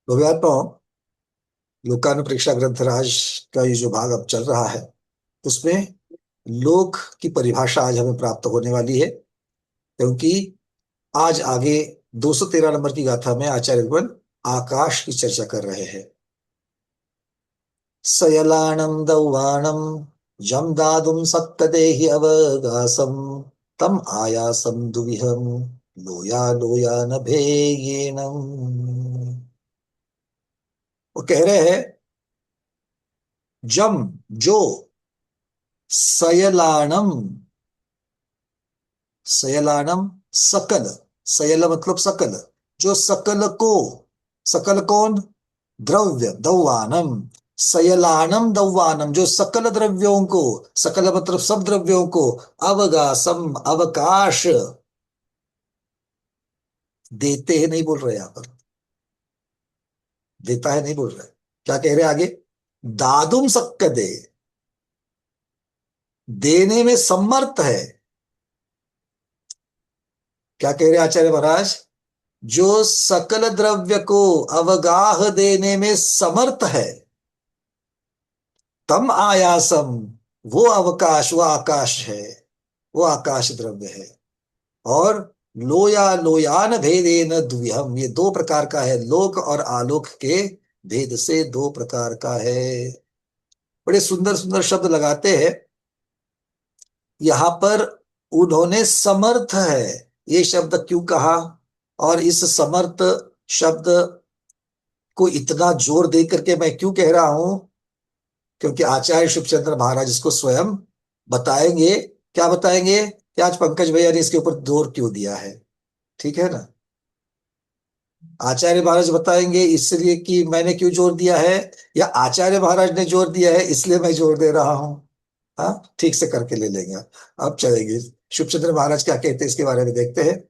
लोकात्माओं, लोकानुप्रेक्षा ग्रंथराज का ये जो भाग अब चल रहा है उसमें लोक की परिभाषा आज हमें प्राप्त होने वाली है। क्योंकि आज आगे 213 नंबर की गाथा में आचार्य भगवान आकाश की चर्चा कर रहे हैं। सयलाणं दौवाणं जम दादुम सत्तदेहि अवगासम तम आयासम दुविहम लोया लोया नभेयेनम। वो कह रहे हैं जम, जो, सयलाणम, सयलानम सकल, सयल मतलब सकल, जो सकल को, सकल कौन, द्रव्य, दौवानम, सयलानम दौवानम जो सकल द्रव्यों को, सकल मतलब सब द्रव्यों को, अवगासम अवकाश देते हैं, नहीं बोल रहे यहां पर, देता है नहीं बोल रहे। क्या कह रहे हैं आगे, दादुम सक्क दे, देने में समर्थ है। क्या कह रहे हैं आचार्य महाराज, जो सकल द्रव्य को अवगाह देने में समर्थ है, तम आयासम, वो अवकाश, वो आकाश है, वो आकाश द्रव्य है। और लोया लोयान भेदेन द्विहम, ये दो प्रकार का है, लोक और आलोक के भेद से दो प्रकार का है। बड़े सुंदर सुंदर शब्द लगाते हैं यहां पर। उन्होंने समर्थ है, ये शब्द क्यों कहा, और इस समर्थ शब्द को इतना जोर दे करके मैं क्यों कह रहा हूं, क्योंकि आचार्य शिवचंद्र महाराज इसको स्वयं बताएंगे। क्या बताएंगे कि आज पंकज भैया ने इसके ऊपर जोर क्यों दिया है, ठीक है ना। आचार्य महाराज बताएंगे इसलिए कि मैंने क्यों जोर दिया है, या आचार्य महाराज ने जोर दिया है इसलिए मैं जोर दे रहा हूं। हाँ, ठीक से करके ले लेंगे। अब चलेंगे शिवचंद्र महाराज क्या कहते हैं इसके बारे में देखते हैं।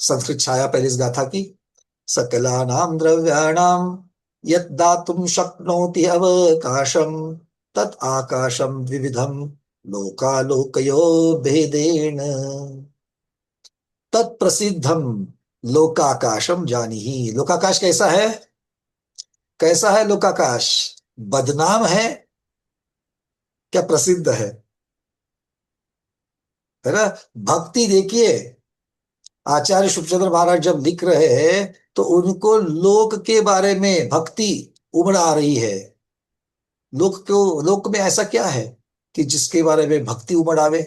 संस्कृत छाया पहली इस गाथा की। सकलानां द्रव्याणां यत् दातुं शक्नोति अवकाशं तत् आकाशं विविधं लोकालोकयो भेदेन तत्प्रसिद्धम लोकाकाशम जानीहि। लोकाकाश कैसा है, कैसा है लोकाकाश, बदनाम है क्या प्रसिद्ध है ना। भक्ति देखिए, आचार्य शुभचंद्र महाराज जब लिख रहे हैं तो उनको लोक के बारे में भक्ति उमड़ आ रही है। लोक को, लोक में ऐसा क्या है कि जिसके बारे में भक्ति उमड़ आवे,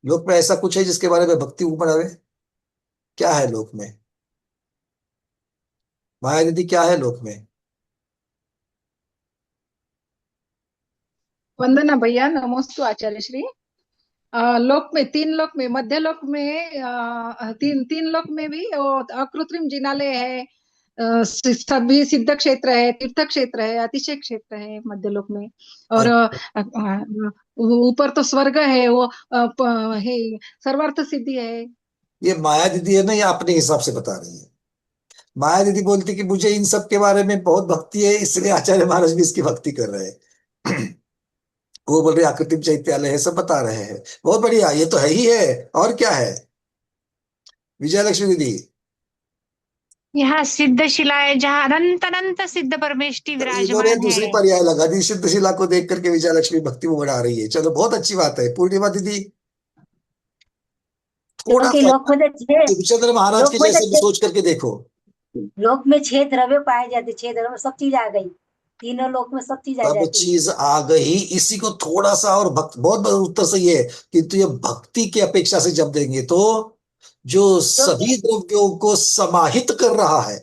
लोक में ऐसा कुछ है जिसके बारे में भक्ति उमड़ आवे, क्या है लोक में, माया दीदी क्या है लोक में। वंदना भैया, नमोस्तु आचार्य श्री। लोक में, तीन लोक में, मध्य लोक में, तीन तीन लोक में भी वो अकृत्रिम जिनालय है। सभी सिद्ध क्षेत्र है, तीर्थ क्षेत्र है, अतिशय क्षेत्र है मध्य लोक में। और ऊपर तो स्वर्ग है, वो है, सर्वार्थ सिद्धि है। ये माया दीदी है ना, ये अपने हिसाब से बता रही है। माया दीदी बोलती कि मुझे इन सब के बारे में बहुत भक्ति है इसलिए आचार्य महाराज भी इसकी भक्ति कर रहे हैं। वो बोल रहे आकृतिम चैत्यालय है, सब बता रहे हैं, बहुत बढ़िया, ये तो है ही है। और क्या है विजयलक्ष्मी दीदी। यहाँ सिद्ध शिला है जहाँ अनंत अनंत सिद्ध परमेष्टि तो इन्होंने विराजमान है। दूसरी पर्याय लगा दी, सिद्ध शिला को देख करके विजयलक्ष्मी भक्ति में बढ़ा रही है। चलो बहुत अच्छी बात है पूर्णिमा दीदी, थोड़ा क्योंकि सा लोक में तो छह, शिवचंद्र महाराज लोक के में तो जैसे भी सोच करके देखो। लोक में छह द्रव्य पाए जाते, छह द्रव्य में सब चीज आ गई, तीनों लोक में सब चीज आ सब जाती है। चीज आ गई, इसी को थोड़ा सा और भक्त, बहुत बहुत उत्तर सही है, किंतु ये भक्ति की अपेक्षा से जब देंगे तो जो क्योंकि सभी द्रव्यों को समाहित कर रहा है,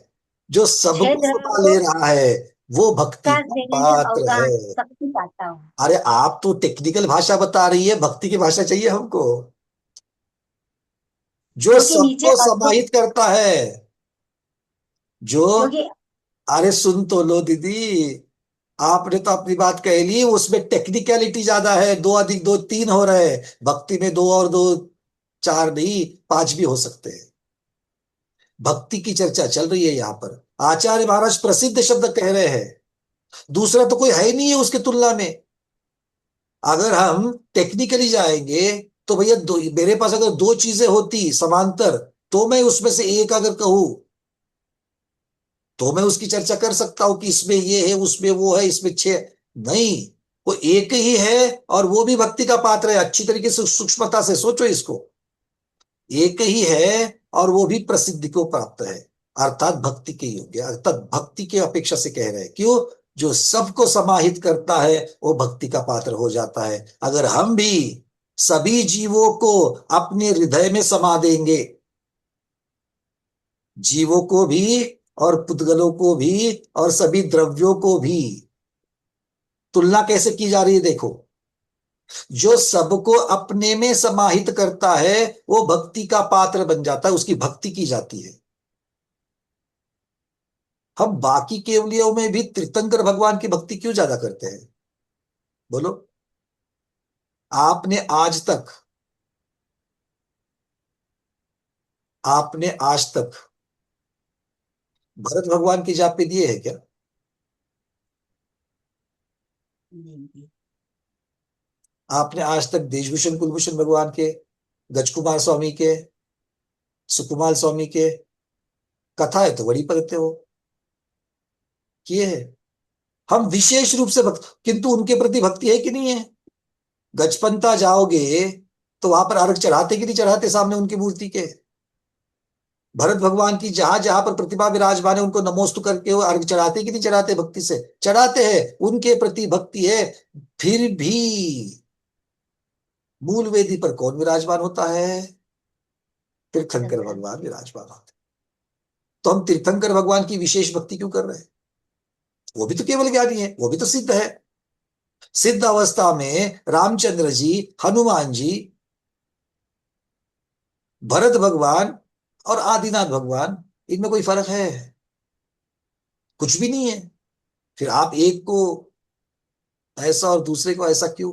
जो छह सबको द्रव्यों समा को ले रहा है, वो भक्ति विकास का देने में पात्र अवगाह है। शक्ति पाता हूँ। अरे आप तो टेक्निकल भाषा बता रही है, भक्ति की भाषा चाहिए हमको, जो क्योंकि नीचे सबको अद्वैत, समाहित करता है, जो, क्योंकि अरे सुन तो लो दीदी, आपने तो अपनी बात कह ली, उसमें टेक्निकलिटी ज्यादा है, दो अधिक दो तीन हो रहे हैं, भक्ति में दो और दो चार नहीं, पांच भी हो सकते हैं। भक्ति की चर्चा चल रही है यहाँ पर, आचार्य महाराज प्रसिद्ध शब्द कह रहे हैं, दूसरा तो कोई है ही नहीं है उसके तुलना में। अगर हम टेक्निकली जाएंगे तो भैया दो, मेरे पास अगर दो चीजें होती समांतर तो मैं उसमें से एक अगर कहूं तो मैं उसकी चर्चा कर सकता हूं कि इसमें ये है, उसमें वो है, इसमें छह। नहीं, वो एक ही है और वो भी भक्ति का पात्र है। अच्छी तरीके से सूक्ष्मता से सोचो इसको। एक ही है और वो भी प्रसिद्धि को प्राप्त है, अर्थात भक्ति के योग्य, अर्थात भक्ति के अपेक्षा से कह रहे हैं। क्यों? जो सबको समाहित करता है वो भक्ति का पात्र हो जाता है। अगर हम भी सभी जीवों को अपने हृदय में समा देंगे, जीवों को भी और पुद्गलों को भी और सभी द्रव्यों को भी, तुलना कैसे की जा रही है देखो। जो सबको अपने में समाहित करता है वो भक्ति का पात्र बन जाता है, उसकी भक्ति की जाती है। हम बाकी केवलियों में भी तीर्थंकर भगवान की भक्ति क्यों ज्यादा करते हैं? बोलो। आपने आज तक आपने आज तक भरत भगवान की जापे दिए है क्या? नहीं। आपने आज तक देशभूषण कुलभूषण भगवान के, गजकुमार स्वामी के, सुकुमार स्वामी के कथा है तो बड़ी पढ़ते हो, किए है। हम विशेष रूप से भक्त, किंतु उनके प्रति भक्ति है कि नहीं है? गजपंता जाओगे तो वहां पर अर्घ चढ़ाते कि नहीं चढ़ाते सामने उनकी मूर्ति के? भरत भगवान की जहां जहां पर प्रतिभा विराजमान है उनको नमोस्तु करके वो अर्घ चढ़ाते कि नहीं चढ़ाते? भक्ति से चढ़ाते हैं, उनके प्रति भक्ति है। फिर भी मूल वेदी पर कौन विराजमान होता है? तीर्थंकर भगवान विराजमान होते। तो हम तीर्थंकर भगवान की विशेष भक्ति क्यों कर रहे हैं? वो भी तो केवल ज्ञानी है, वो भी तो सिद्ध है। सिद्ध अवस्था में रामचंद्र जी, हनुमान जी, भरत भगवान और आदिनाथ भगवान, इनमें कोई फर्क है? कुछ भी नहीं है। फिर आप एक को ऐसा और दूसरे को ऐसा क्यों?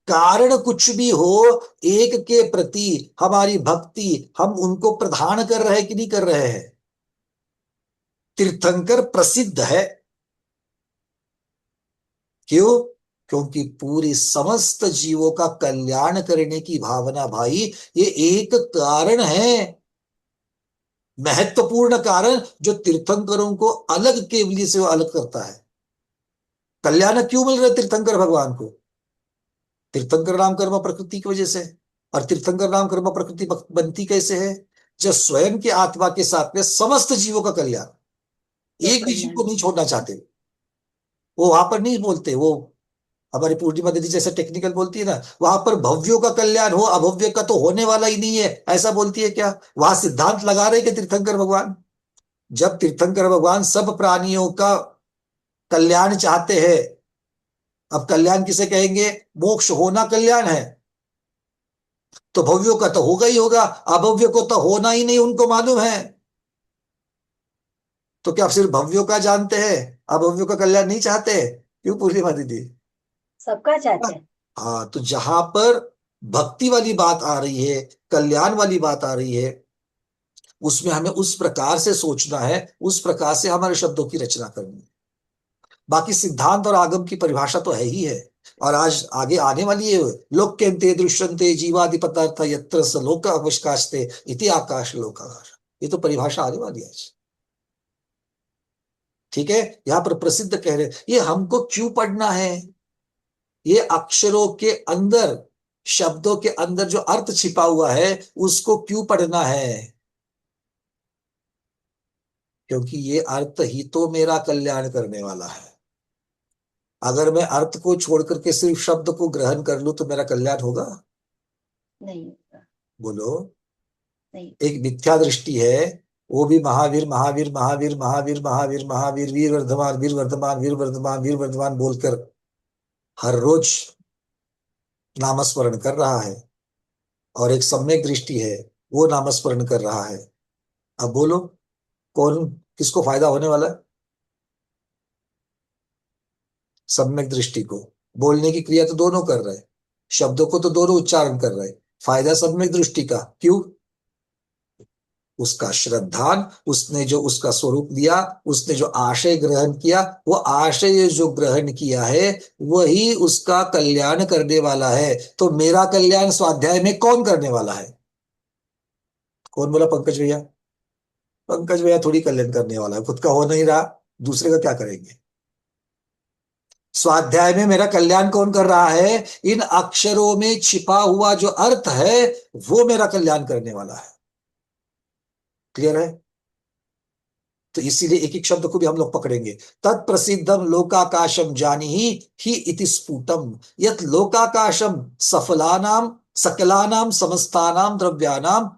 कारण कुछ भी हो, एक के प्रति हमारी भक्ति, हम उनको प्रदान कर रहे हैं कि नहीं कर रहे हैं? तीर्थंकर प्रसिद्ध है। क्यों? क्योंकि पूरी समस्त जीवों का कल्याण करने की भावना, भाई, ये एक कारण है, महत्वपूर्ण कारण, जो तीर्थंकरों को अलग केवली से वो अलग करता है। कल्याण क्यों मिल रहा है तीर्थंकर भगवान को? तीर्थंकर नाम कर्म प्रकृति की वजह से। और तीर्थंकर नाम कर्म प्रकृति बनती कैसे है? जब स्वयं की आत्मा के साथ में समस्त जीवों का कल्याण, एक भी जीव को नहीं छोड़ना चाहते। वो वहां पर नहीं बोलते, वो हमारी पूर्णिमा दीदी जैसे टेक्निकल बोलती है ना, वहां पर भव्यों का कल्याण हो, अभव्य का तो होने वाला ही नहीं है, ऐसा बोलती है क्या? वहां सिद्धांत लगा रहे कि तीर्थंकर भगवान, जब तीर्थंकर भगवान सब प्राणियों का कल्याण चाहते हैं। अब कल्याण किसे कहेंगे? मोक्ष होना कल्याण है, तो भव्यों का तो होगा ही होगा, अभव्य को तो होना ही नहीं, उनको मालूम है। तो क्या आप सिर्फ भव्यों का जानते हैं, अभव्यों का कल्याण नहीं चाहते? क्यों पूर्णिमा दीदी? सबका चाहते हैं। हाँ, तो जहां पर भक्ति वाली बात आ रही है, कल्याण वाली बात आ रही है, उसमें हमें उस प्रकार से सोचना है, उस प्रकार से हमारे शब्दों की रचना करनी है। बाकी सिद्धांत और आगम की परिभाषा तो है ही है। और आज आगे आने वाली है, लोक्यन्ते दृश्यन्ते जीवादि पदार्थ यत्र स लोक अवकाशते इति आकाश लोकाकाश, ये तो परिभाषा आने वाली है आज। ठीक है, यहां पर प्रसिद्ध कह रहे ये हमको क्यों पढ़ना है? ये अक्षरों के अंदर, शब्दों के अंदर जो अर्थ छिपा हुआ है उसको क्यों पढ़ना है? क्योंकि ये अर्थ ही तो मेरा कल्याण करने वाला है। अगर मैं अर्थ को छोड़ करके सिर्फ शब्द को ग्रहण कर लूं तो मेरा कल्याण होगा? नहीं होगा। बोलो। नहीं। एक मिथ्या दृष्टि है, वो भी महावीर महावीर महावीर महावीर महावीर महावीर, वीर वर्धमान वीर वर्धमान वीर वर्धमान वीर वर्धमान बोलकर हर रोज नामस्मरण कर रहा है, और एक सम्यक दृष्टि है, वो नामस्मरण कर रहा है। अब बोलो, कौन, किसको फायदा होने वाला है? सम्यक दृष्टि को। बोलने की क्रिया तो दोनों कर रहे हैं, शब्दों को तो दोनों उच्चारण कर रहे हैं। फायदा सम्यक दृष्टि का। क्यों? उसका श्रद्धान, उसने जो उसका स्वरूप दिया, उसने जो आशय ग्रहण किया, वो आशय जो ग्रहण किया है वही उसका कल्याण करने वाला है। तो मेरा कल्याण स्वाध्याय में कौन करने वाला है? कौन बोला? पंकज भैया। पंकज भैया थोड़ी कल्याण करने वाला है, खुद का हो नहीं रहा, दूसरे का क्या करेंगे। स्वाध्याय में मेरा कल्याण कौन कर रहा है? इन अक्षरों में छिपा हुआ जो अर्थ है वो मेरा कल्याण करने वाला है। क्लियर है? तो इसीलिए एक एक शब्द को भी हम लोग पकड़ेंगे। तत्प्रसिद्धम लोकाकाशम जानी ही इति स्फुटम यत लोकाकाशम सफलानाम सकलानाम समस्तानाम द्रव्यानाम,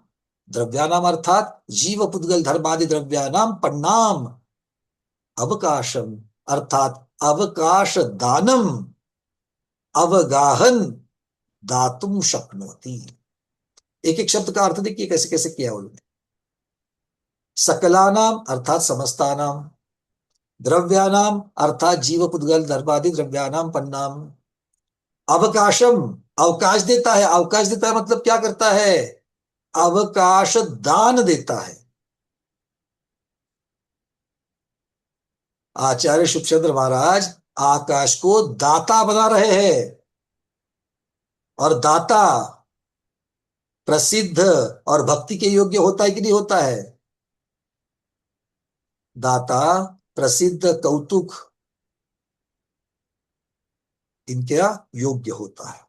द्रव्यानाम अर्थात जीव पुद्गल धर्मादि द्रव्यानाम पन्नाम, अवकाशम अर्थात अवकाश दानम अवगाहन दातुम शक्नोति। एक एक शब्द का अर्थ देखिए कैसे कैसे किया उन्होंने। सकलानाम अर्थात समस्तानाम, द्रव्यानाम अर्थात जीव पुद्गल धर्मादि द्रव्यानाम पन्नाम, अवकाशम अवकाश देता है, अवकाश देता है मतलब क्या करता है? अवकाश दान देता है। आचार्य शुभचंद्र महाराज आकाश को दाता बना रहे हैं, और दाता प्रसिद्ध और भक्ति के योग्य होता है कि नहीं होता है? दाता प्रसिद्ध कौतुक इनके योग्य होता है।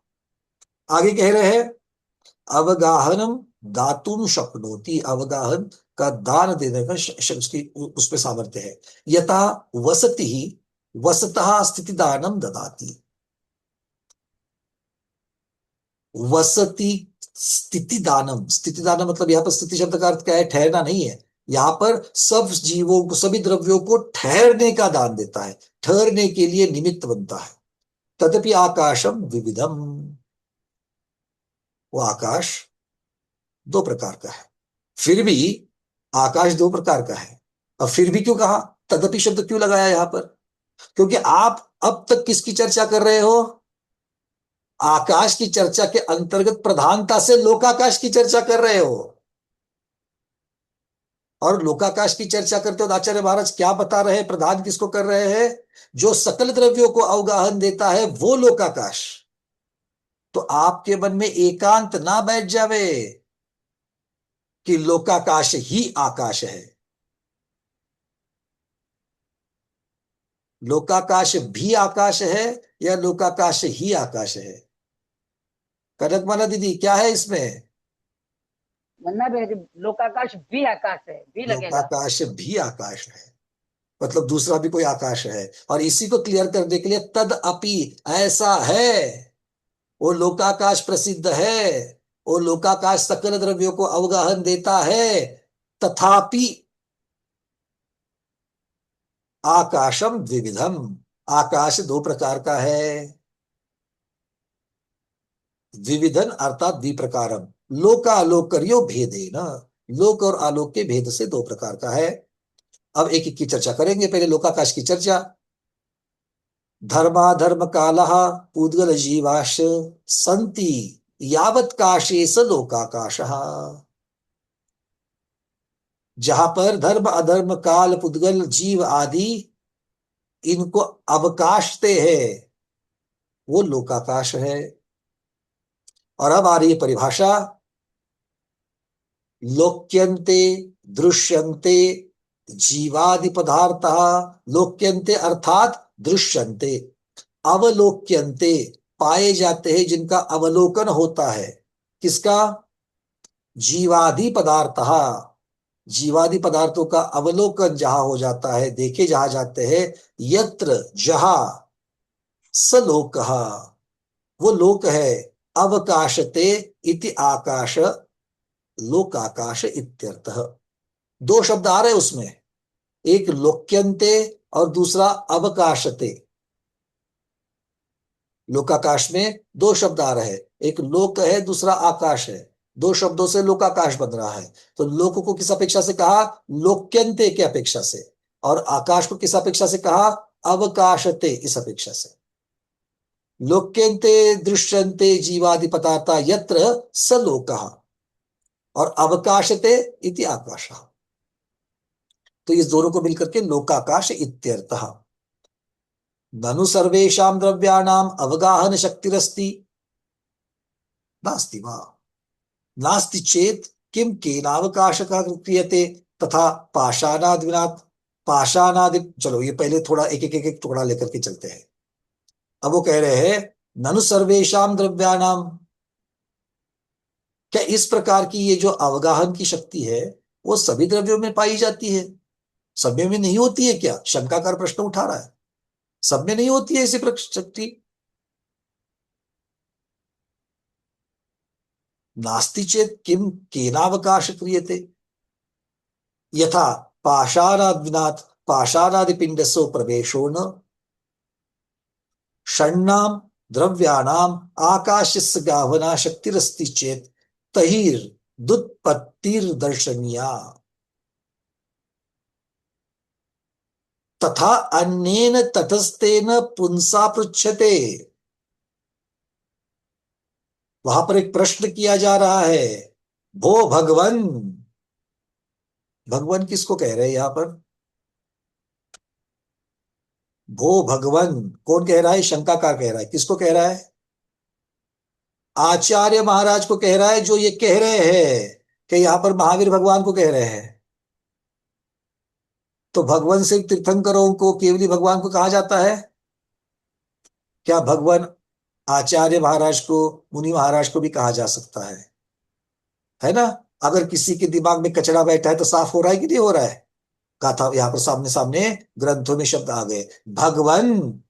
आगे कह रहे हैं अवगाहनम दातुम शक्नोति, अवगाहन का दान देने का उसकी उसमें सामर्थ्य है। यथा वसति ही वसतः स्थिति दानम ददाति, वसति स्थिति दानम, स्थिति दानम मतलब यहां पर स्थिति शब्द का अर्थ क्या है? ठहरना नहीं है, यहां पर सब जीवों को सभी द्रव्यों को ठहरने का दान देता है, ठहरने के लिए निमित्त बनता है। तदपि आकाशम विविधम, वो आकाश दो प्रकार का है। फिर भी आकाश दो प्रकार का है। अब फिर भी क्यों कहा, तदपि शब्द क्यों लगाया यहां पर? क्योंकि आप अब तक किसकी चर्चा कर रहे हो? आकाश की चर्चा के अंतर्गत प्रधानता से लोकाकाश की चर्चा कर रहे हो। और लोकाकाश की चर्चा करते हो आचार्य महाराज क्या बता रहे हैं? प्रधान किसको कर रहे हैं? जो सकल द्रव्यों को अवगाहन देता है वो लोकाकाश। तो आपके मन में एकांत ना बैठ जावे कि लोकाकाश ही आकाश है। लोकाकाश भी आकाश है या लोकाकाश ही आकाश है? कनकमाला दीदी क्या है इसमें? लोकाकाश भी आकाश है, भी लगेगा। लोकाकाश भी आकाश है मतलब दूसरा भी कोई आकाश है। और इसी को क्लियर करने के लिए तद अपि ऐसा है, वो लोकाकाश प्रसिद्ध है, वो लोकाकाश सकल द्रव्यों को अवगाहन देता है, तथापि आकाशम द्विविधम, आकाश दो प्रकार का है। द्विविधन अर्थात द्विप्रकारम, लोकालोकर्यो भेदेन, लोक और आलोक के भेद से दो प्रकार का है। अब एक एक की चर्चा करेंगे। पहले लोकाकाश की चर्चा। धर्माधर्म कालः पूद्गल जीवाश संति यावत काशे स लोकाकाशः, जहां पर धर्म अधर्म काल पुद्गल जीव आदि इनको अवकाशते हैं वो लोकाकाश है। और अब आ रही है परिभाषा। लोक्यन्ते दृश्यन्ते जीवादि पदार्थः, लोक्यन्ते अर्थात दृश्यन्ते, अवलोक्यन्ते पाए जाते हैं जिनका अवलोकन होता है। किसका? जीवादि पदार्थः, जीवादि पदार्थों का अवलोकन जहां हो जाता है, देखे जहां जाते हैं, यत्र जहां स लोकः, वो लोक है। अवकाशते इति आकाश लोकाकाश इत्यर्थः। दो शब्द आ रहे उसमें, एक लोक्यन्ते और दूसरा अवकाशते। लोकाकाश में दो शब्द आ रहे हैं, एक लोक है दूसरा आकाश है, दो शब्दों से लोकाकाश बन रहा है। तो लोक को किस अपेक्षा से कहा? लोक्यन्ते के अपेक्षा से। और आकाश को किस अपेक्षा से कहा? अवकाशते, इस अपेक्षा से। लोक्यन्ते दृश्यन्ते जीवादि पदार्था यत्र स लोकः और अवकाशते इति आकाशः। तो इस दोनों को मिलकर के लोकाकाश इत्यर्थः। ननु सर्वेषां द्रव्याणाम अवगाहन शक्तिरस्ति नास्ति वा, नास्ति चेत किम केनावकाशः क्रियते तथा पाषाणादिनाथ पाषाणादि, चलो ये पहले थोड़ा एक एक एक एक टुकड़ा लेकर के चलते हैं। अब वो कह रहे हैं ननु सर्वेशाम द्रव्याणाम, क्या इस प्रकार की ये जो अवगाहन की शक्ति है वो सभी द्रव्यों में पाई जाती है? सब में नहीं होती है क्या? शंकाकार प्रश्न उठा रहा है। सब में नहीं होती है ऐसी शक्ति? नास्ति चेत किम केनावकाश क्रियते, यथा पाषाणादिनाथ पाषाणादिपिंडसो प्रवेशो न षण्णाम द्रव्याणाम आकाशस्य गावना शक्तिरस्ति चेत तहिर दुत्पत्तिर्दर्शनीया तथा अन्येन तटस्थेन पुंसा पृच्छते। वहां पर एक प्रश्न किया जा रहा है, भो भगवन। भगवन किसको कह रहे हैं यहां पर? भो भगवन कौन कह रहा है? शंकाकार कह रहा है। किसको कह रहा है? आचार्य महाराज को कह रहा है, जो ये कह रहे हैं कि यहां पर महावीर भगवान को कह रहे हैं। तो भगवान से तीर्थंकरों को केवली भगवान को कहा जाता है क्या? भगवान आचार्य महाराज को, मुनि महाराज को भी कहा जा सकता है ना? अगर किसी के दिमाग में कचरा बैठा है तो साफ हो रहा है कि नहीं हो रहा है? कहा था यहां पर सामने सामने ग्रंथों में शब्द आ गए, भगवान।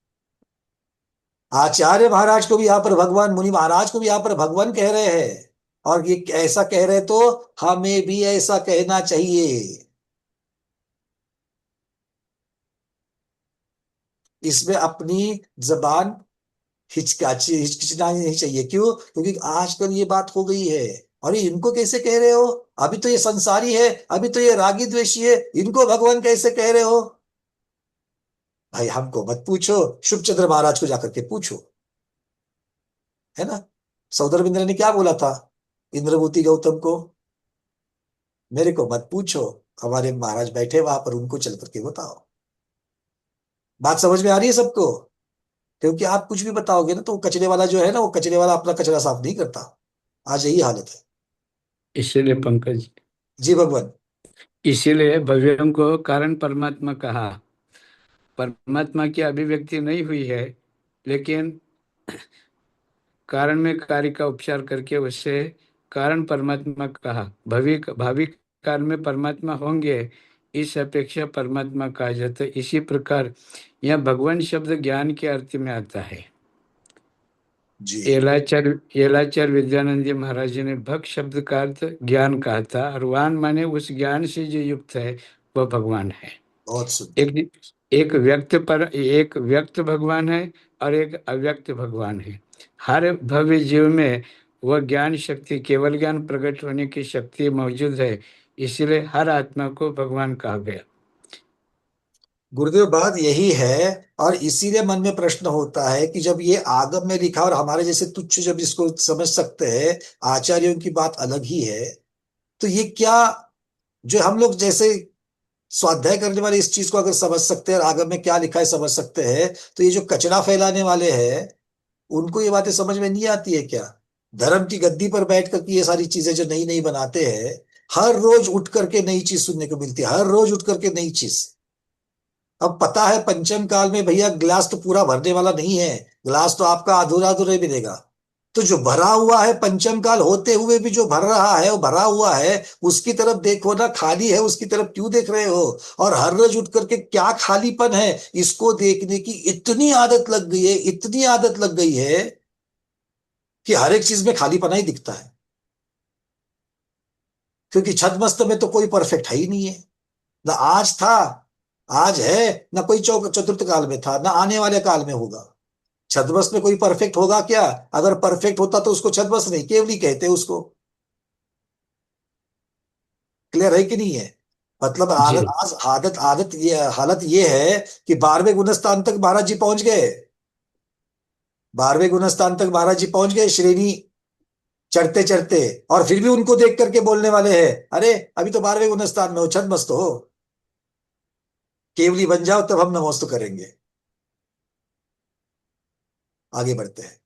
आचार्य महाराज को भी यहां पर भगवान, मुनि महाराज को भी यहां पर भगवान कह रहे हैं। और ये ऐसा कह रहे तो हमें भी ऐसा कहना चाहिए। इसमें अपनी जबान हिचकिचना नहीं चाहिए। क्यों? क्योंकि आजकल ये बात हो गई है। और ये इनको कैसे कह रहे हो? अभी तो ये संसारी है, अभी तो ये रागी द्वेषी है, इनको भगवान कैसे कह रहे हो? भाई हमको मत पूछो, शुभचंद्र महाराज को जाकर के पूछो, है ना? सौदरबिंद्र ने क्या बोला था इंद्रभूति गौतम को? मेरे को मत पूछो, हमारे महाराज बैठे वहां पर, उनको चल करके बताओ। बात समझ में आ रही है सबको? क्योंकि आप कुछ भी बताओगे ना तो वो कचरे वाला जो है ना, वो कचरे वाला अपना कचरा साफ नहीं करता। आज यही हालत है। इसीलिए पंकज, जी भगवान। इसीलिए भव्यम को कारण परमात्मा कहा। परमात्मा की अभिव्यक्ति नहीं हुई है, लेकिन कारण में कार्य का उपचार करके उससे कारण परमात्मा कहा। भावी काल में परमात्मा होंगे, इस अपेक्षा परमात्मा कहा जाता है। इसी प्रकार यह भगवान शब्द ज्ञान के अर्थ में आता है। जी येलाचार्य विद्यानंद जी महाराज जी ने भक्त शब्द का अर्थ ज्ञान कहा था, और वान माने उस ज्ञान से जो युक्त है वह भगवान है। बहुत सुंदर। एक व्यक्त भगवान है और एक अव्यक्त भगवान है। हर भव्य जीव में वह ज्ञान शक्ति, केवल ज्ञान प्रकट होने की शक्ति मौजूद है। इसलिए हर आत्मा को भगवान कहा गया। गुरुदेव बात यही है। और इसीलिए मन में प्रश्न होता है कि जब ये आगम में लिखा और हमारे जैसे तुच्छ जब इसको समझ सकते हैं, आचार्यों की बात अलग ही है, तो ये क्या, जो हम लोग जैसे स्वाध्याय करने वाले इस चीज को अगर समझ सकते हैं और आगम में क्या लिखा है समझ सकते हैं, तो ये जो कचरा फैलाने वाले हैं उनको ये बातें समझ में नहीं आती है क्या? धर्म की गद्दी पर बैठ करके ये सारी चीजें जो नई नई बनाते हैं, हर रोज उठ करके नई चीज सुनने को मिलती है, हर रोज उठ करके नई चीज। अब पता है पंचम काल में भैया गिलास तो पूरा भरने वाला नहीं है, गिलास तो आपका अधूरा अधूरा ही मिलेगा। तो जो भरा हुआ है पंचम काल होते हुए भी जो भर रहा है वो भरा हुआ है, उसकी तरफ देखो ना, खाली है उसकी तरफ क्यों देख रहे हो? और हर रोज उठ करके क्या खालीपन है इसको देखने की इतनी आदत लग गई है, इतनी आदत लग गई है कि हर एक चीज में खालीपना ही दिखता है। क्योंकि छद्मस्त में तो कोई परफेक्ट है ही नहीं है, ना आज था, आज है, ना कोई चतुर्थ काल में था, ना आने वाले काल में होगा। छद्मस्त में कोई परफेक्ट होगा क्या? अगर परफेक्ट होता तो उसको छद्मस्त नहीं केवली कहते उसको। क्लियर है कि नहीं है? मतलब जी हालत ये है कि 12वें गुणस्थान तक महाराज जी पहुंच गए। 12वें गुणस्थान तक महाराज जी पहुंच गए, श्रेणी चढ़ते चढ़ते, और फिर भी उनको देख करके बोलने वाले हैं, अरे अभी तो 12वें गुणस्थान में हो, छद्मस्त हो, केवली बन जाओ तब हम नमोस्तु करेंगे। आगे बढ़ते हैं।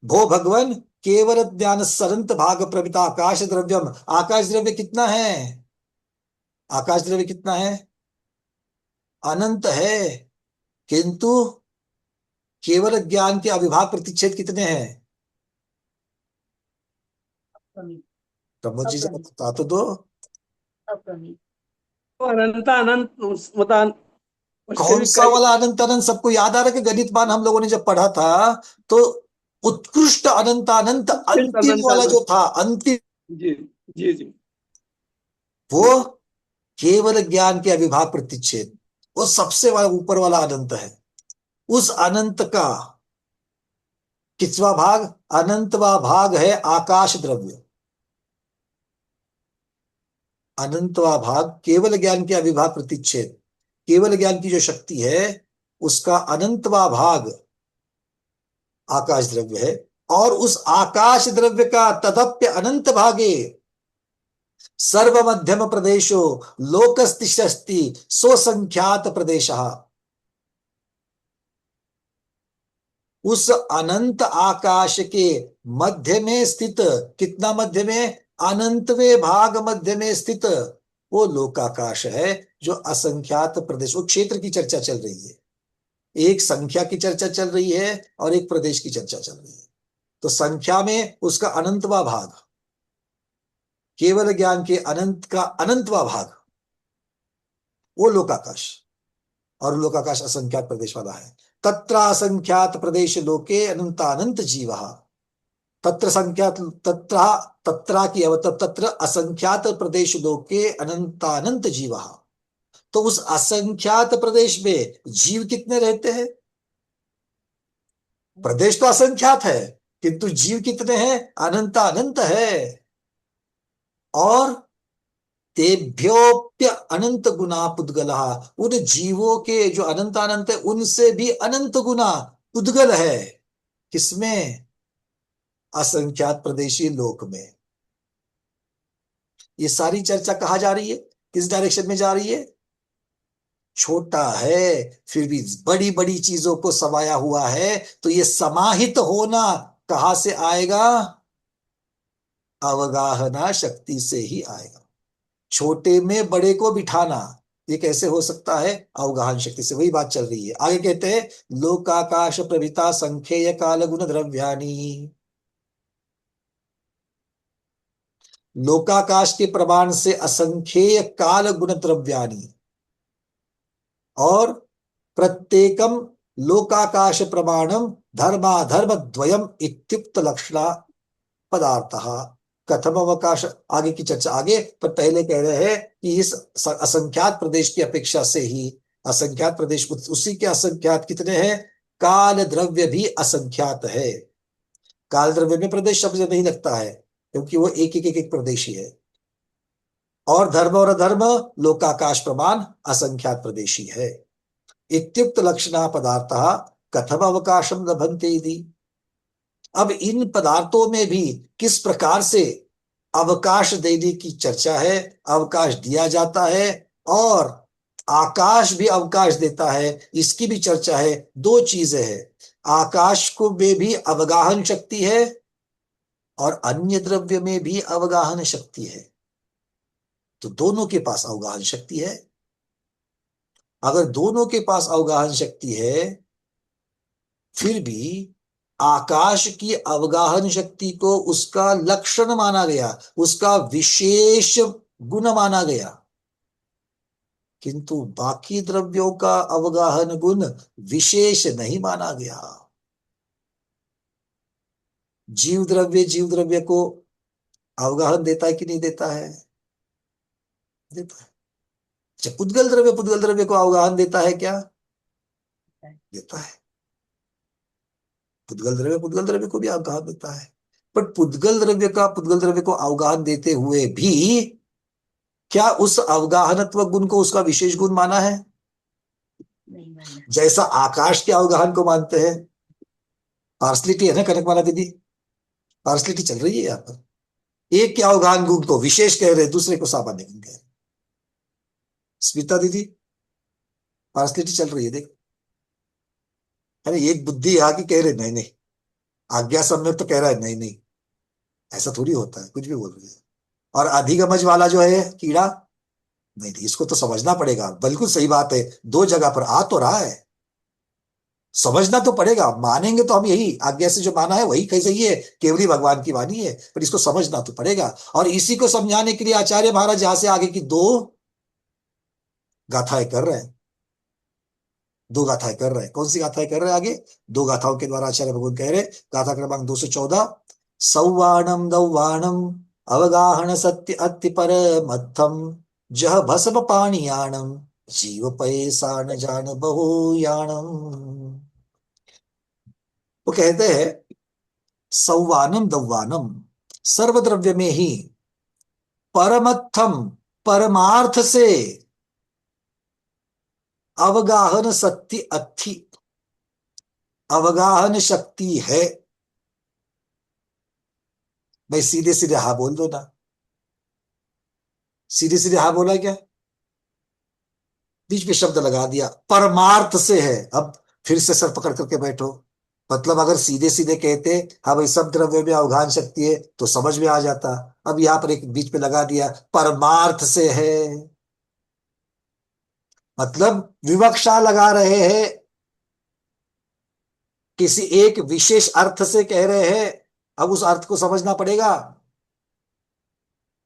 भो भगवान केवल ज्ञान सरंत भाग प्रमिता आकाश द्रव्यम। आकाश द्रव्य कितना है? आकाश द्रव्य कितना है? अनंत है, किंतु केवल ज्ञान के अविभाग प्रतिच्छेद कितने हैं? अप्रमेय। प्रमोद जी से अप्रमेय। बता तो दो। अप्रमेय। तो अनंत अनंत मतलब उससे कौन भी सा कई। वाला अनंत अनंत? सबको याद आ रहा है कि गणित मान हम लोगों ने जब पढ़ा था तो उत्कृष्ट अनंत अनंत अंतिम अनंत वाला जो अनंत। था, अंतिम, जी जी जी। वो केवल ज्ञान के अविभाग प्रतिच्छेद, वो सबसे वाला ऊपर वाला अनंत है। उस अनंत का किसवा भाग? अनंतवा भाग है आकाश द्रव्य। अनंतवा भाग केवल ज्ञान के अविभाग प्रतिच्छेद, केवल ज्ञान की जो शक्ति है उसका अनंतवा भाग आकाश द्रव्य है। और उस आकाश द्रव्य का तदप्य अनंत भागे सर्व मध्यम प्रदेशो लोकस्तिष्ठति सो संख्यात प्रदेश। उस अनंत आकाश के मध्य में स्थित, कितना मध्य में? अनंतवे भाग मध्य में स्थित वो लोकाकाश है, जो असंख्यात प्रदेश, वो क्षेत्र की चर्चा चल रही है। एक संख्या की चर्चा चल रही है और एक प्रदेश की चर्चा चल रही है। तो संख्या में उसका अनंतवा भाग, केवल ज्ञान के अनंत का अनंतवा भाग, वो लोकाकाश। और लोकाकाश असंख्यात प्रदेश वाला है। तत्र असंख्यात प्रदेश लोके अनंतानंत जीव। तत्र संख्यात, तत्र, तत्रा की मतलब तत्र असंख्यात प्रदेश लोके अनंतानंत जीव। तो उस असंख्यात प्रदेश में जीव कितने रहते हैं? प्रदेश तो असंख्यात है, किंतु जीव कितने हैं? अनंतानंत है। और तेभ्योप्य अनंत गुना पुद्गला, उन जीवों के जो अनंत अनंत है उनसे भी अनंत गुना पुद्गल है। किसमें? असंख्यात प्रदेशी लोक में। ये सारी चर्चा कहाँ जा रही है? किस डायरेक्शन में जा रही है? छोटा है फिर भी बड़ी बड़ी चीजों को समाया हुआ है, तो ये समाहित होना कहां से आएगा? अवगाहना शक्ति से ही आएगा। छोटे में बड़े को बिठाना, ये कैसे हो सकता है? अवगाहन शक्ति से। वही बात चल रही है। आगे कहते हैं लोकाकाश प्रभिता संख्येय काल गुण द्रव्यानी। लोकाकाश के प्रमाण से असंख्येय काल गुण द्रव्यानी, और प्रत्येकम लोकाकाश प्रमाणम धर्माधर्म द्वयम इत्युक्त लक्षणा पदार्थ। कथम अवकाश, आगे की चर्चा आगे, पर पहले कह रहे हैं कि इस असंख्यात प्रदेश की अपेक्षा से ही, असंख्यात प्रदेश उसी के असंख्यात कितने हैं? काल द्रव्य भी असंख्यात है। काल द्रव्य में प्रदेश शब्द नहीं लगता है, क्योंकि वो एक एक एक एक प्रदेश ही है। और धर्म और अधर्म लोकाकाश प्रमाण असंख्यात प्रदेशी है। इत्युक्त लक्षणा पदार्थ कथम अवकाशम लभन्ते इति। अब इन पदार्थों में भी किस प्रकार से अवकाश देने की चर्चा है, अवकाश दिया जाता है, और आकाश भी अवकाश देता है, इसकी भी चर्चा है। दो चीजें हैं, आकाश को में भी अवगाहन शक्ति है और अन्य द्रव्य में भी अवगाहन शक्ति है। तो दोनों के पास अवगाहन शक्ति है। अगर दोनों के पास अवगाहन शक्ति है, फिर भी आकाश की अवगाहन शक्ति को उसका लक्षण माना गया, उसका विशेष गुण माना गया, किंतु बाकी द्रव्यों का अवगाहन गुण विशेष नहीं माना गया। जीव द्रव्य को अवगाहन देता है कि नहीं देता है? देता है। अच्छा, पुद्गल द्रव्य को अवगाहन देता है क्या? देता है। पुद्गल द्रव्य को भी अवगाहन देता है। पर पुद्गल द्रव्य को अवगाहन देते हुए भी क्या उस अवगाहनत्व गुण को उसका विशेष गुण माना है? नहीं माना। जैसा आकाश के अवगाहन को मानते हैं। पार्सलिटी है ना कनकमाला दीदी? पार्सलिटी चल रही है यहाँ पर। एक के अवगाहन गुण को विशेष कह रहे, दूसरे को सामान्य गुण कह रहे। स्मिता दीदी, पार्सलिटी चल रही है, देख। अरे एक बुद्धि यहाँ की कह रहे नहीं नहीं, आज्ञा सम्यक तो कह रहा है नहीं नहीं, ऐसा थोड़ी होता है, कुछ भी बोल रही है। और अधिगमज वाला जो है कीड़ा, नहीं नहीं, इसको तो समझना पड़ेगा। बिल्कुल सही बात है, दो जगह पर आ तो रहा है, समझना तो पड़ेगा। मानेंगे तो हम यही आज्ञा से जो माना है वही कही सही है, केवली भगवान की वाणी है, पर इसको समझना तो पड़ेगा। और इसी को समझाने के लिए आचार्य महाराज यहां से आगे की दो गाथाएं कर रहे हैं। दो गाथाएं कर रहे हैं। कौन सी गाथाएं कर रहे हैं आगे? दो गाथाओं के द्वारा आचार्य भगवान कह रहे, गाथा क्रमांक 214, सौवाणम दौवाणम अवगाहन सत्य अति पर मत्थम जह भस्म पाणियाणम जीव पैसा न जान बहुयाणम। वो कहते हैं सौवानम दौवानम, सर्वद्रव्य में ही परमत्थम, परमार्थ से अवगाहन सत्य अथि, अवगाहन शक्ति है। भाई सीधे सीधे हा बोल दो ना, सीधे सीधे हा बोला क्या? बीच में शब्द लगा दिया, परमार्थ से है। अब फिर से सर पकड़ करके बैठो। मतलब अगर सीधे सीधे कहते हाँ भाई सब द्रव्य में अवगाहन शक्ति है तो समझ में आ जाता। अब यहां पर एक बीच में लगा दिया परमार्थ से है, मतलब विवक्षा लगा रहे हैं, किसी एक विशेष अर्थ से कह रहे हैं। अब उस अर्थ को समझना पड़ेगा।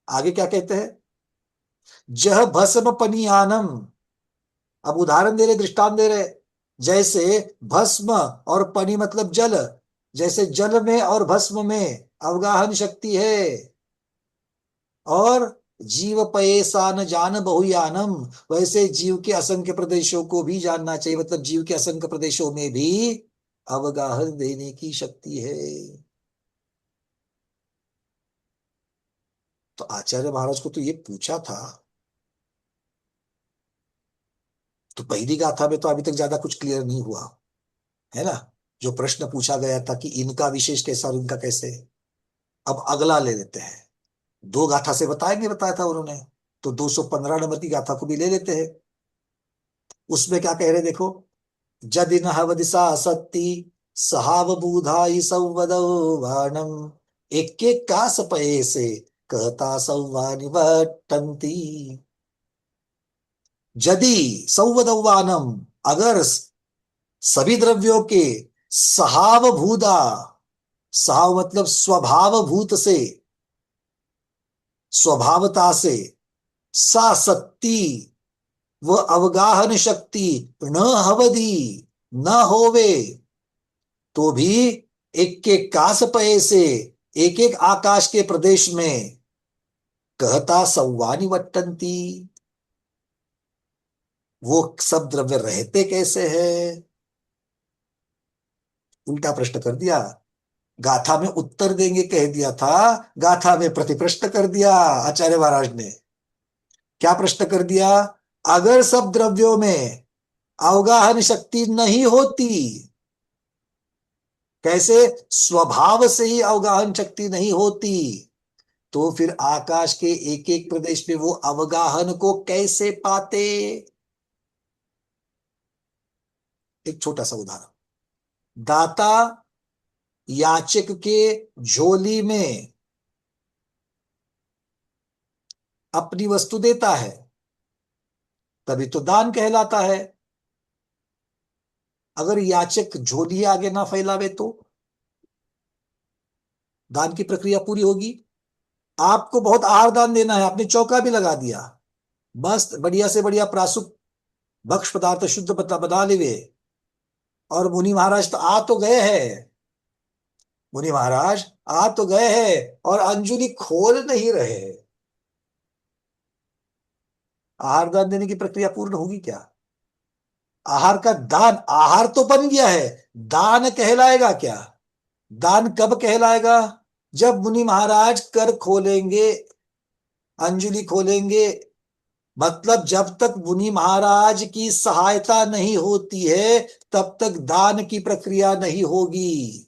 आगे क्या कहते हैं? जह भस्म पनियानम, अब उदाहरण दे रहे, दृष्टांत दे रहे। जैसे भस्म और पनी मतलब जल, जैसे जल में और भस्म में अवगाहन शक्ति है, और जीव पयेसा न जान बहुयानम, वैसे जीव के असंख्य प्रदेशों को भी जानना चाहिए। मतलब जीव के असंख्य प्रदेशों में भी अवगाहन देने की शक्ति है। तो आचार्य महाराज को तो ये पूछा था, तो पहली गाथा में तो अभी तक ज्यादा कुछ क्लियर नहीं हुआ है ना। जो प्रश्न पूछा गया था कि इनका विशेष कैसा और इनका कैसे, अब अगला ले लेते हैं। दो गाथा से बताएंगे, बताया था उन्होंने, तो 215 नंबर की गाथा को भी ले लेते हैं। उसमें क्या कह रहे देखो, जदि न हवदिसा सत्ति सहावबूधाई संवदवाणम एक का सपये से कहता सौवानि वटंती। यदि संवदवानम, अगर सभी द्रव्यों के सहावभूता, सहाव मतलब स्वभावभूत से, स्वभावता से, सा शक्ति वह अवगाहन शक्ति न हवदी न होवे, तो भी एक के कास पये से, एक एक आकाश के प्रदेश में कहता सौवानी वट्टंती, वो सब द्रव्य रहते कैसे हैं? उल्टा प्रश्न कर दिया। गाथा में उत्तर देंगे कह दिया था, गाथा में प्रतिप्रश्न कर दिया आचार्य महाराज ने। क्या प्रश्न कर दिया? अगर सब द्रव्यों में अवगाहन शक्ति नहीं होती, कैसे? स्वभाव से ही अवगाहन शक्ति नहीं होती, तो फिर आकाश के एक एक प्रदेश में वो अवगाहन को कैसे पाते? एक छोटा सा उदाहरण, दाता याचक के झोली में अपनी वस्तु देता है, तभी तो दान कहलाता है। अगर याचक झोली आगे ना फैलावे तो दान की प्रक्रिया पूरी होगी। आपको बहुत आहार दान देना है, आपने चौका भी लगा दिया, मस्त बढ़िया से बढ़िया प्रासुक भक्ष पदार्थ शुद्ध बना लेवे, और मुनि महाराज तो आ तो गए हैं, मुनि महाराज आ तो गए हैं और अंजुली खोल नहीं रहे। आहार दान देने की प्रक्रिया पूर्ण होगी क्या? आहार का दान, आहार तो बन गया है, दान कहलाएगा क्या? दान कब कहलाएगा? जब मुनि महाराज कर खोलेंगे, अंजुली खोलेंगे। मतलब जब तक मुनि महाराज की सहायता नहीं होती है तब तक दान की प्रक्रिया नहीं होगी।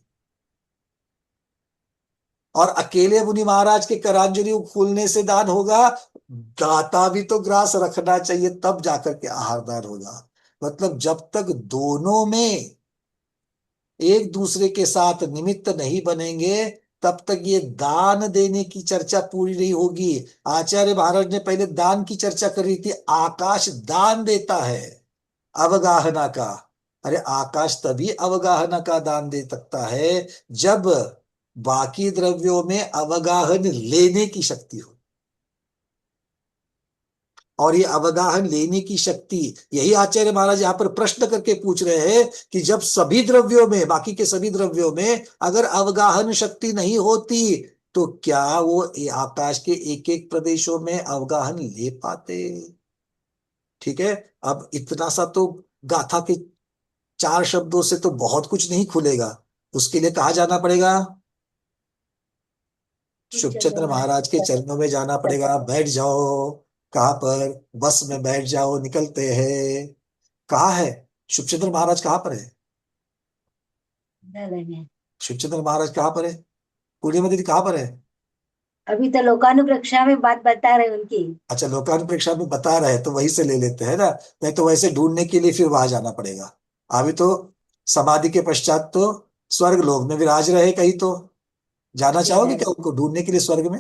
और अकेले मुनि महाराज के करांजलि खोलने से दान होगा? दाता भी तो ग्रास रखना चाहिए, तब जाकर के आहार दान होगा। मतलब जब तक दोनों में एक दूसरे के साथ निमित्त नहीं बनेंगे तब तक ये दान देने की चर्चा पूरी नहीं होगी। आचार्य महाराज ने पहले दान की चर्चा करी थी, आकाश दान देता है अवगाहना का। अरे आकाश तभी अवगाहना का दान दे सकता है जब बाकी द्रव्यों में अवगाहन लेने की शक्ति हो। और ये अवगाहन लेने की शक्ति, यही आचार्य महाराज यहाँ पर प्रश्न करके पूछ रहे हैं कि जब सभी द्रव्यों में, बाकी के सभी द्रव्यों में अगर अवगाहन शक्ति नहीं होती तो क्या वो आकाश के एक एक प्रदेशों में अवगाहन ले पाते? ठीक है, अब इतना सा तो गाथा के 4 शब्दों से तो बहुत कुछ नहीं खुलेगा। उसके लिए कहाँ जाना पड़ेगा? शुभचंद्र महाराज के चरणों में जाना पड़ेगा। बैठ जाओ। कहाँ पर? बस में बैठ जाओ, निकलते हैं। कहाँ है शुभचंद्र महाराज? कहाँ पर है शुभचंद्र महाराज? कहाँ पर है? पूर्णिमा दीदी कहाँ पर है? अभी तो लोकानुप्रेक्षा में बात बता रहे उनकी। अच्छा, लोकानुप्रेक्षा में बता रहे हैं तो वहीं से ले लेते हैं ना। नहीं तो वैसे ढूंढने के लिए फिर वहां जाना पड़ेगा। अभी तो समाधि के पश्चात तो स्वर्ग लोक में विराज रहे कहीं तो। जाना चाहोगे क्या उनको ढूंढने के लिए स्वर्ग में?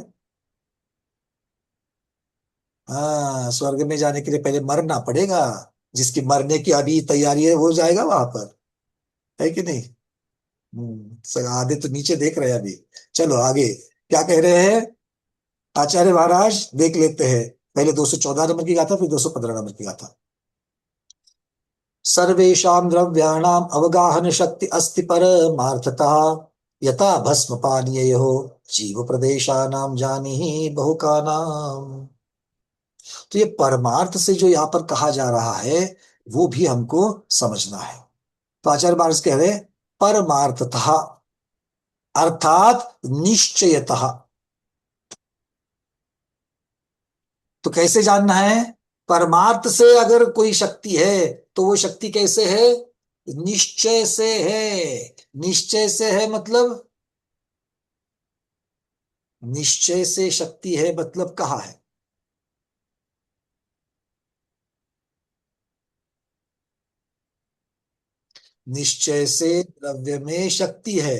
हाँ, स्वर्ग में जाने के लिए पहले मरना पड़ेगा। जिसकी मरने की अभी तैयारी है वो जाएगा वहां पर, है कि नहीं? आधे तो नीचे देख रहे हैं अभी। चलो आगे क्या कह रहे हैं आचार्य महाराज, देख लेते हैं। पहले 214 नंबर की गाथा, फिर 215 नंबर की गाथा। सर्वेषां द्रव्याणाम अवगाहन शक्ति अस्ति परमार्थतः यथा भस्म पानीयो जीव प्रदेशानाम जानिहि बहुकानाम। तो ये परमार्थ से जो यहाँ पर कहा जा रहा है वो भी हमको समझना है। तो आचार्य महाराज कह रहे परमार्थतः अर्थात निश्चयतः। तो कैसे जानना है? परमार्थ से अगर कोई शक्ति है तो वो शक्ति कैसे है? निश्चय से है। निश्चय से है मतलब, निश्चय से शक्ति है मतलब कहाँ है? निश्चय से द्रव्य में शक्ति है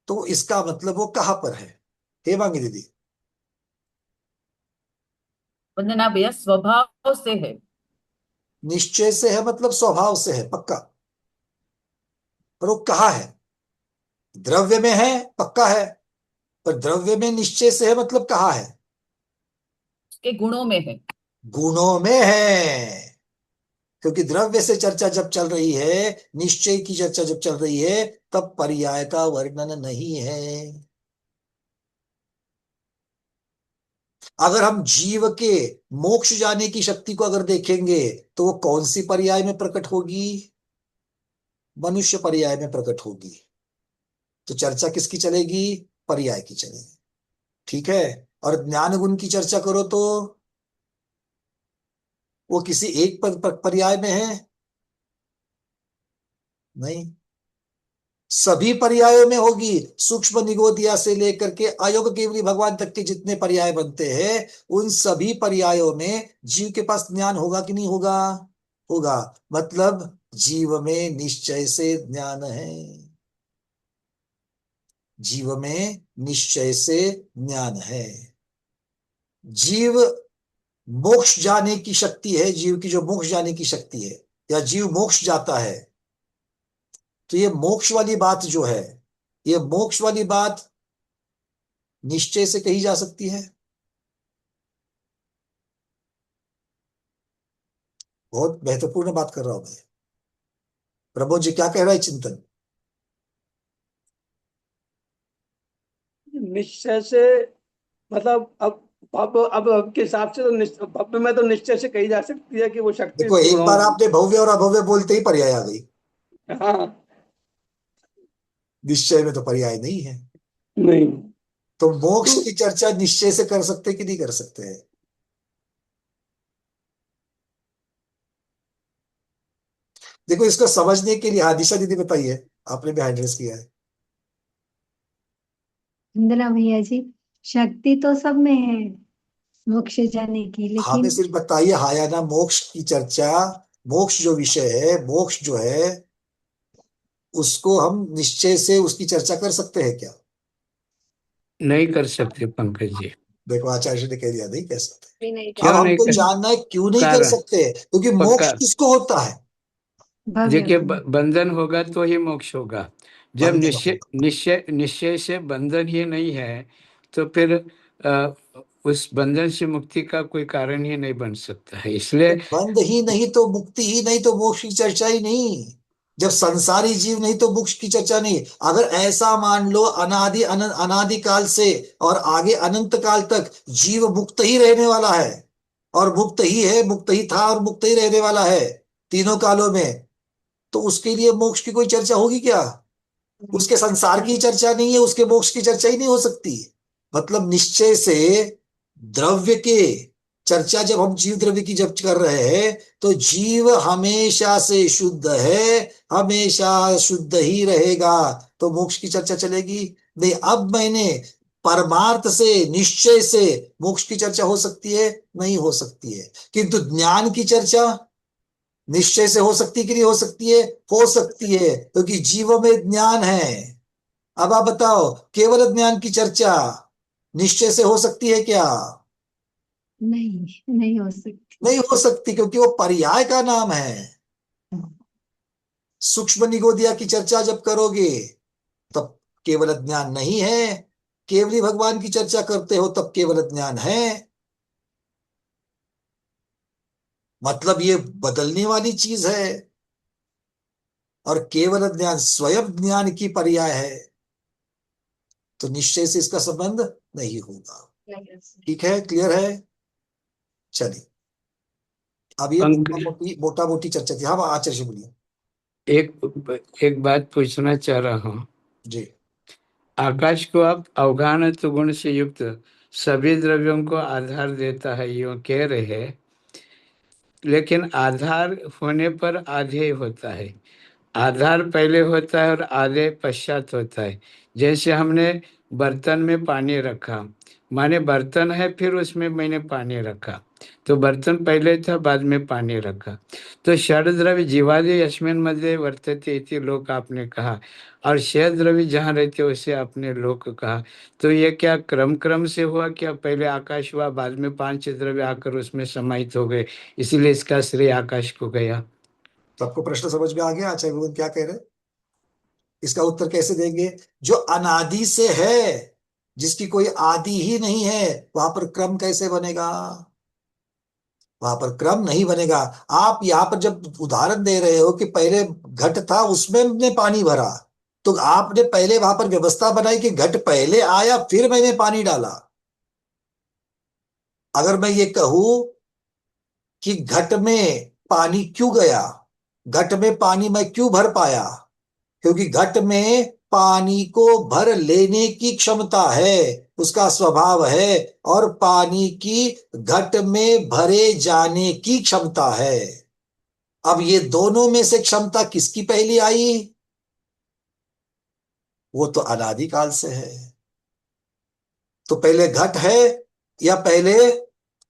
तो इसका मतलब वो कहाँ पर है? हे मांगी दीदी। वंदना भैया, स्वभाव से है। निश्चय से है मतलब स्वभाव से है, पक्का। पर वो कहाँ है? द्रव्य में है, पक्का है। पर द्रव्य में निश्चय से है मतलब कहाँ है? उसके गुणों में है। गुणों में है। क्योंकि द्रव्य से चर्चा जब चल रही है, निश्चय की चर्चा जब चल रही है, तब पर्याय का वर्णन नहीं है। अगर हम जीव के मोक्ष जाने की शक्ति को अगर देखेंगे तो वो कौन सी पर्याय में प्रकट होगी? मनुष्य पर्याय में प्रकट होगी। तो चर्चा किसकी चलेगी? पर्याय की चलेगी। ठीक है। और ज्ञान गुण की चर्चा करो तो वो किसी एक पर्याय में है? नहीं, सभी पर्यायों में होगी। सूक्ष्म निगोदिया से लेकर के अयोग केवली भगवान तक के जितने पर्याय बनते हैं उन सभी पर्यायों में जीव के पास ज्ञान होगा कि नहीं होगा? होगा। मतलब जीव में निश्चय से ज्ञान है। जीव में निश्चय से ज्ञान है। जीव मोक्ष जाने की शक्ति है। जीव की जो मोक्ष जाने की शक्ति है या जीव मोक्ष जाता है, तो ये मोक्ष वाली बात जो है, ये मोक्ष वाली बात निश्चय से कही जा सकती है। बहुत महत्वपूर्ण बात कर रहा हूं मैं। प्रभु जी क्या कह रहा है चिंतन? निश्चय से मतलब अब के हिसाब से तो भव्य में तो निश्चय से कही जा सकती है कि वो शक्ति देखो, एक गुणों बार में। आपने भव्य और अभव्य बोलते ही पर्याय आ गई। हाँ। निश्चय में तो पर्याय नहीं है। नहीं। तो मोक्ष तो की चर्चा निश्चय से कर सकते कि नहीं कर सकते हैं? देखो, इसको समझने के लिए दिशा दीदी बताइए, आपने भी हैंड रेस किया है। वंदना भैया जी, शक्ति तो सब में है मोक्ष जाने की, हमें लेकिन सिर्फ बताइए हाँ या ना, मोक्ष की चर्चा, मोक्ष जो विषय है, मोक्ष जो है, उसको हम निश्चय से उसकी चर्चा कर सकते हैं क्या? नहीं कर सकते पंकज जी। देखो आचार्य जी ने कह दिया, नहीं कह सकते। भी नहीं अब क्यों नहीं हमको कर जानना है क्यों नहीं कर कारण सकते, क्योंकि मोक्ष पक्का किसको होता है? भव्य देखिए, को। बंधन होगा तो ही मोक्ष होगा। जब बंधन निश्चय होगा। निश्चय निश्चय से बंधन ही नहीं है तो फिर अ, उस बंधन से मुक्ति का कोई कारण ही नहीं बन सकता है। तो इसलिए बंध ही नहीं तो मुक्ति ही नहीं तो मोक्ष की चर्चा ही नहीं। जब संसारी जीव नहीं तो मोक्ष की चर्चा नहीं। अगर ऐसा मान लो अनादि काल से और आगे अनंत काल तक जीव मुक्त ही रहने वाला है, और मुक्त ही है, मुक्त ही था और मुक्त ही रहने वाला है तीनों कालों में, तो उसके लिए मोक्ष की कोई चर्चा होगी क्या? उसके संसार की चर्चा नहीं है, उसके मोक्ष की चर्चा ही नहीं हो सकती। मतलब निश्चय से द्रव्य के चर्चा जब हम जीव द्रव्य की जब कर रहे हैं तो जीव हमेशा से शुद्ध है, हमेशा शुद्ध ही रहेगा, तो मोक्ष की चर्चा चलेगी नहीं। अब मैंने परमार्थ से निश्चय से मोक्ष की चर्चा हो सकती है? नहीं हो सकती है। किंतु ज्ञान की चर्चा निश्चय से हो सकती है कि नहीं हो सकती है? हो सकती है, क्योंकि जीव में ज्ञान है। अब आप बताओ, केवल ज्ञान की चर्चा निश्चय से हो सकती है क्या? नहीं, नहीं हो सकती। नहीं हो सकती, क्योंकि वो पर्याय का नाम है। सूक्ष्म निगोदिया की चर्चा जब करोगे तब केवल ज्ञान नहीं है, केवली भगवान की चर्चा करते हो तब केवल ज्ञान है। मतलब ये बदलने वाली चीज है, और केवल ज्ञान स्वयं ज्ञान की पर्याय है, तो निश्चय से इसका संबंध नहीं होगा। ठीक है, क्लियर है? चलिए, अब ये पंकज, मोटा मोटी चर्चा थी। हाँ आचार्य जी बोलिए। एक बात पूछना चाह रहा हूँ। जी। आकाश को आप अवगाहन गुण से युक्त सभी द्रव्यों को आधार देता है यूं कह रहे हैं, लेकिन आधार होने पर आधेय होता है। आधार पहले होता है और आधे पश्चात होता है। जैसे हमने बर्तन में पानी रखा, माने बर्तन है फिर उसमें मैंने पानी रखा, तो बर्तन पहले था बाद में पानी रखा। तो षड्द्रव्य जीवादि यस्मिन् मध्ये वर्तते इति लोक आपने कहा, और शेषद्रव्य जहाँ रहते उसे आपने लोक कहा। तो ये क्या क्रम क्रम से हुआ, क्या पहले आकाश हुआ बाद में पांच द्रव्य आकर उसमें समाहित हो गए, इसीलिए इसका श्रेय आकाश को गया? सबको प्रश्न समझ में आ गया आचार्य भगवान क्या कह रहे हैं? इसका उत्तर कैसे देंगे? जो अनादि से है, जिसकी कोई आदि ही नहीं है, वहां पर क्रम कैसे बनेगा? वहां पर क्रम नहीं बनेगा। आप यहाँ पर जब उदाहरण दे रहे हो कि पहले घट था उसमें हमने पानी भरा, तो आपने पहले वहां पर व्यवस्था बनाई कि घट पहले आया फिर मैंने पानी डाला। अगर मैं ये कहूं कि घट में पानी क्यों गया, घट में पानी मैं क्यों भर पाया, क्योंकि घट में पानी को भर लेने की क्षमता है, उसका स्वभाव है, और पानी की घट में भरे जाने की क्षमता है। अब ये दोनों में से क्षमता किसकी पहली आई? वो तो अनादिकाल से है। तो पहले घट है या पहले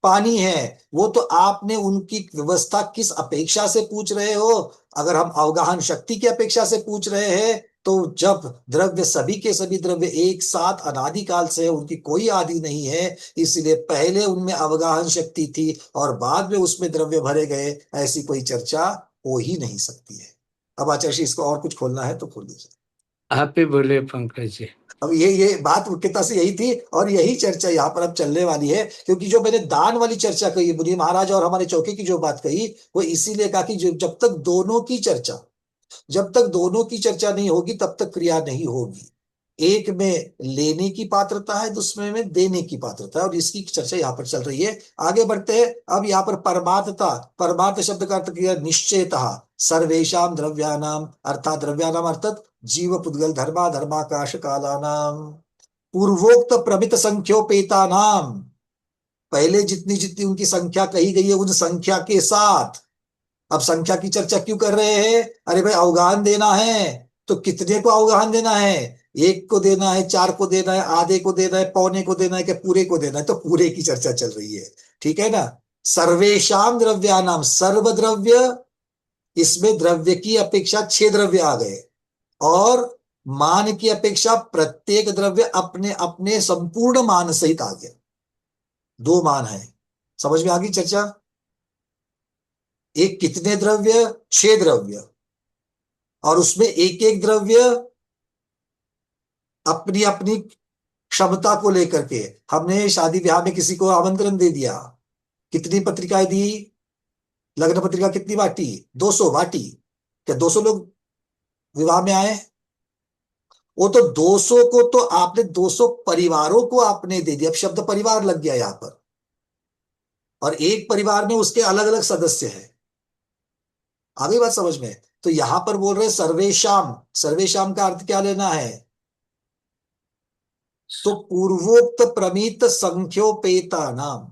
पानी है? वो तो आपने उनकी व्यवस्था किस अपेक्षा से पूछ रहे हो। अगर हम अवगाहन शक्ति की अपेक्षा से पूछ रहे हैं तो जब द्रव्य सभी के सभी द्रव्य एक साथ अनादिकाल से है, उनकी कोई आदि नहीं है, इसलिए पहले उनमें अवगाहन शक्ति थी और बाद में उसमें द्रव्य भरे गए, ऐसी कोई चर्चा हो ही नहीं सकती है। अब आचार्य जी इसको और कुछ खोलना है तो खोल दीजिए। आप ही बोले पंकज जी। अब ये बात मुख्यता से यही थी, और यही चर्चा यहाँ पर अब चलने वाली है, क्योंकि जो मैंने दान वाली चर्चा कही, मुनि महाराज और हमारे चौके की जो बात कही, वो इसीलिए कहा कि जब तक दोनों की चर्चा नहीं होगी तब तक क्रिया नहीं होगी। एक में लेने की पात्रता है, दूसरे में देने की पात्रता है, और इसकी चर्चा यहाँ पर चल रही है। आगे बढ़ते हैं। अब यहाँ पर परमार्थता, परमार्थ शब्द का अर्थ किया निश्चयतः सर्वेशाम द्रव्यानाम, अर्थात द्रव्यानाम अर्थात जीव पुद्गल धर्मा धर्माकाश कालानाम, पूर्वोक्त प्रमित संख्योपेता नाम, पहले जितनी जितनी उनकी संख्या कही गई है उन संख्या के साथ। अब संख्या की चर्चा क्यों कर रहे हैं? अरे भाई अवगाहन देना है, तो कितने को अवगाहन देना है? एक को देना है, चार को देना है, आधे को देना है, पौने को देना है, क्या पूरे को देना है? तो पूरे की चर्चा चल रही है, ठीक है ना। सर्वेशाम द्रव्यानाम, सर्वद्रव्य, इसमें द्रव्य की अपेक्षा 6 द्रव्य आ गए, और मान की अपेक्षा प्रत्येक द्रव्य अपने अपने संपूर्ण मान सहित आ गया। दो मान है, समझ में आ गई चर्चा? एक कितने द्रव्य? 6 द्रव्य, और उसमें एक एक द्रव्य अपनी अपनी क्षमता को लेकर के। हमने शादी ब्याह में किसी को आमंत्रण दे दिया, कितनी पत्रिकाएं दी? लग्न पत्रिका कितनी बांटी? 200 बांटी। क्या 200 लोग विवाह में आए? वो तो 200 को तो आपने 200 परिवारों को आपने दे दिया। अब शब्द परिवार लग गया यहां पर, और एक परिवार में उसके अलग अलग सदस्य हैं। आ गई बात समझ में? तो यहां पर बोल रहे सर्वेशाम, सर्वेशाम का अर्थ क्या लेना है? तो पूर्वोक्त प्रमित संख्योपेता नाम,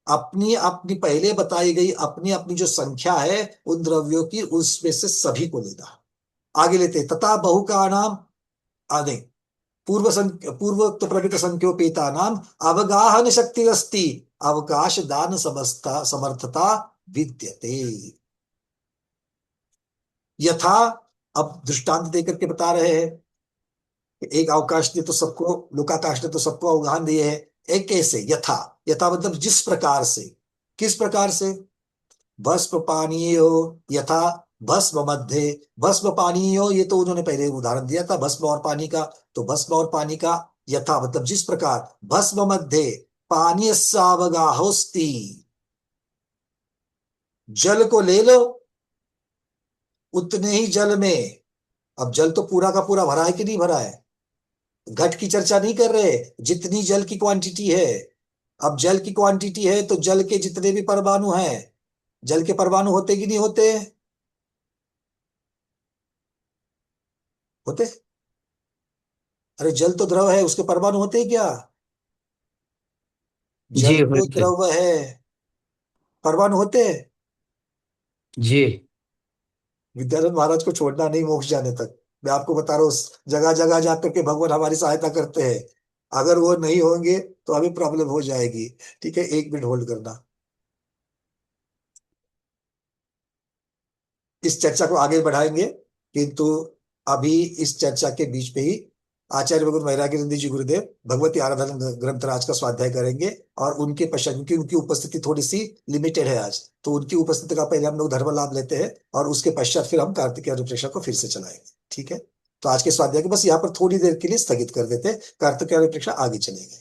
अपनी अपनी पहले बताई गई अपनी अपनी जो संख्या है उन द्रव्यों की, उसमें से सभी को लेना। आगे लेते तथा बहु का नाम आदि पूर्वोक्त प्रमित संख्योपेता नाम अवगाहन शक्ति अस्ति अवकाश दान समस्ता समर्थता विद्यते। यथा, अब दृष्टांत देकर के बता रहे हैं, एक अवकाश ने तो सबको, लोकाकाश ने तो सबको अवगाहन दिए है। एक कैसे? यथा, यथा मतलब जिस प्रकार से। किस प्रकार से? भस्म पानीयो यथा भस्म मध्य, भस्म पानीयो, ये तो उन्होंने पहले उदाहरण दिया था भस्म और पानी का। तो भस्म और पानी का यथा मतलब जिस प्रकार, भस्म मध्य पानी सावगाहोस्ति, जल को ले लो उतने ही जल में। अब जल तो पूरा का पूरा भरा है कि नहीं भरा है? घट की चर्चा नहीं कर रहे, जितनी जल की क्वांटिटी है। अब जल की क्वांटिटी है तो जल के जितने भी परमाणु हैं, जल के परमाणु होते कि नहीं होते? होते। अरे जल तो द्रव है, उसके परमाणु होते हैं क्या? जी जल तो होते। द्रव है, परमाणु होते हैं। जी विद्यानंद महाराज को छोड़ना नहीं मोक्ष जाने तक। मैं आपको बता रहा हूँ, जगह जगह जाकर के भगवान हमारी सहायता करते हैं। अगर वो नहीं होंगे तो हमें प्रॉब्लम हो जाएगी। ठीक है, 1 मिनट होल्ड करना। इस चर्चा को आगे बढ़ाएंगे, किंतु अभी इस चर्चा के बीच में ही आचार्य भगवान वैराग्यानंद जी गुरुदेव भगवती आराधना ग्रंथ राज का स्वाध्याय करेंगे। और उनके पश्चात, क्योंकि उनकी उपस्थिति थोड़ी सी लिमिटेड है आज, तो उनकी उपस्थिति का पहले हम लोग धर्म लाभ लेते हैं, और उसके पश्चात फिर हम कार्तिकेय अनुप्रेक्षा को फिर से चलाएंगे। ठीक है, तो आज के स्वाध्याय को बस यहाँ पर थोड़ी देर के लिए स्थगित कर देते हैं, कार्तिकेय अनुप्रेक्षा आगे चलेंगे।